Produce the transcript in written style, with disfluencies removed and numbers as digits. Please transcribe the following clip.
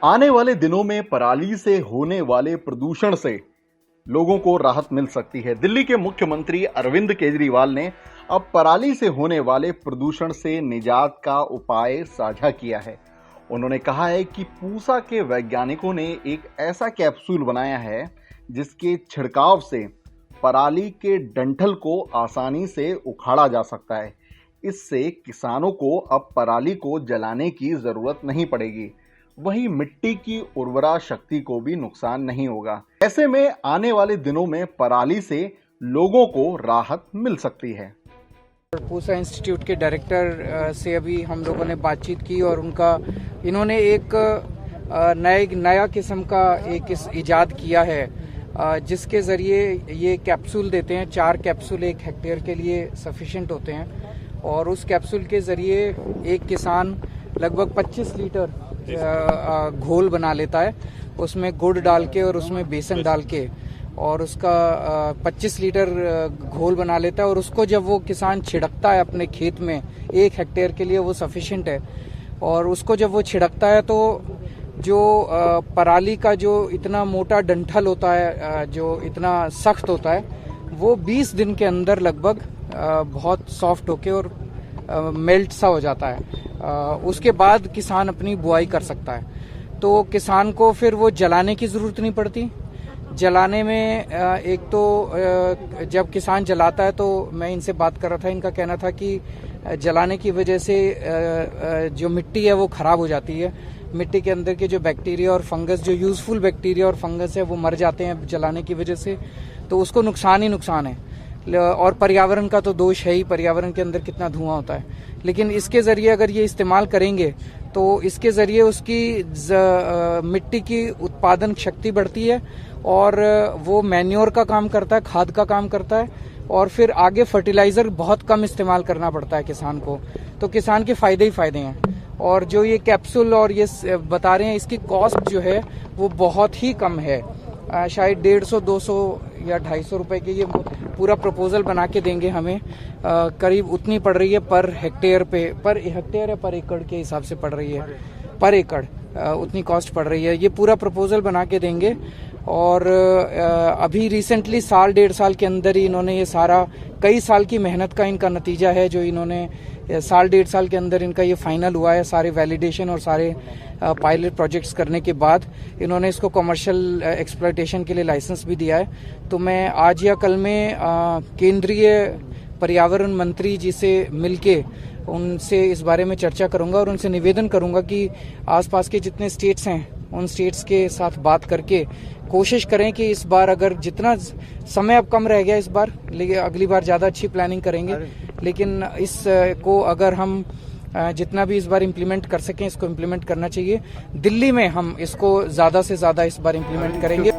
आने वाले दिनों में पराली से होने वाले प्रदूषण से लोगों को राहत मिल सकती है। दिल्ली के मुख्यमंत्री अरविंद केजरीवाल ने अब पराली से होने वाले प्रदूषण से निजात का उपाय साझा किया है। उन्होंने कहा है कि पूसा के वैज्ञानिकों ने एक ऐसा कैप्सूल बनाया है जिसके छिड़काव से पराली के डंठल को आसानी से उखाड़ा जा सकता है। इससे किसानों को अब पराली को जलाने की जरूरत नहीं पड़ेगी, वहीं मिट्टी की उर्वरा शक्ति को भी नुकसान नहीं होगा। ऐसे में आने वाले दिनों में पराली से लोगों को राहत मिल सकती है। पूसा इंस्टीट्यूट के डायरेक्टर से अभी हम लोगों ने बातचीत की और इन्होंने एक नया किस्म का एक इजाद किया है जिसके जरिए ये कैप्सूल देते हैं। 4 कैप्सूल 1 हेक्टेयर के लिए सफिशिएंट होते हैं और उस कैप्सूल के जरिए एक किसान लगभग 25 लीटर घोल बना लेता है, उसमें गुड़ डाल के और उसमें बेसन डाल के, और उसका 25 लीटर घोल बना लेता है। और उसको जब वो किसान छिड़कता है अपने खेत में, 1 हेक्टेयर के लिए वो सफिशिएंट है, और उसको जब वो छिड़कता है तो जो पराली का जो इतना मोटा डंठल होता है, जो इतना सख्त होता है, वो 20 दिन के अंदर लगभग बहुत सॉफ्ट होके और मेल्ट सा हो जाता है। उसके बाद किसान अपनी बुआई कर सकता है। तो किसान को फिर वो जलाने की जरूरत नहीं पड़ती। जलाने में एक तो जब किसान जलाता है, तो मैं इनसे बात कर रहा था, इनका कहना था कि जलाने की वजह से जो मिट्टी है वो खराब हो जाती है। मिट्टी के अंदर के जो बैक्टीरिया और फंगस, जो यूजफुल बैक्टीरिया और फंगस है, वो मर जाते हैं जलाने की वजह से। तो उसको नुकसान ही नुकसान है। और पर्यावरण का तो दोष है ही, पर्यावरण के अंदर कितना धुआं होता है। लेकिन इसके जरिए अगर ये इस्तेमाल करेंगे तो इसके जरिए उसकी मिट्टी की उत्पादन शक्ति बढ़ती है और वो मैन्योर का काम करता है, खाद का काम करता है, और फिर आगे फर्टिलाइजर बहुत कम इस्तेमाल करना पड़ता है किसान को। तो किसान के फायदे ही फायदे हैं। और जो ये कैप्सूल और ये बता रहे हैं, इसकी कॉस्ट जो है वो बहुत ही कम है। शायद 150, 200 या 250 रुपए के ये पूरा प्रपोजल बना के देंगे हमें। करीब उतनी पड़ रही है पर हेक्टेयर या पर एकड़ के हिसाब से पड़ रही है, पर एकड़ उतनी कॉस्ट पड़ रही है। ये पूरा प्रपोजल बना के देंगे। और अभी रिसेंटली 1.5 साल के अंदर ही इन्होंने ये सारा, कई साल की मेहनत का इनका नतीजा है जो इन्होंने 1.5 साल के अंदर इनका ये फाइनल हुआ है। सारे वैलिडेशन और सारे पायलट प्रोजेक्ट्स करने के बाद इन्होंने इसको कमर्शियल एक्सप्लॉयटेशन के लिए लाइसेंस भी दिया है। तो मैं आज या कल में केंद्रीय पर्यावरण मंत्री जी से मिलके उनसे इस बारे में चर्चा करूंगा और उनसे निवेदन करूंगा कि आसपास के जितने स्टेट्स हैं उन स्टेट्स के साथ बात करके कोशिश करें कि इस बार, अगर जितना समय अब कम रह गया इस बार, लेकिन अगली बार ज़्यादा अच्छी प्लानिंग करेंगे। लेकिन इसको अगर हम जितना भी इस बार इम्प्लीमेंट कर सकें, इसको इम्प्लीमेंट करना चाहिए। दिल्ली में हम इसको ज़्यादा से ज़्यादा इस बार इम्प्लीमेंट करेंगे।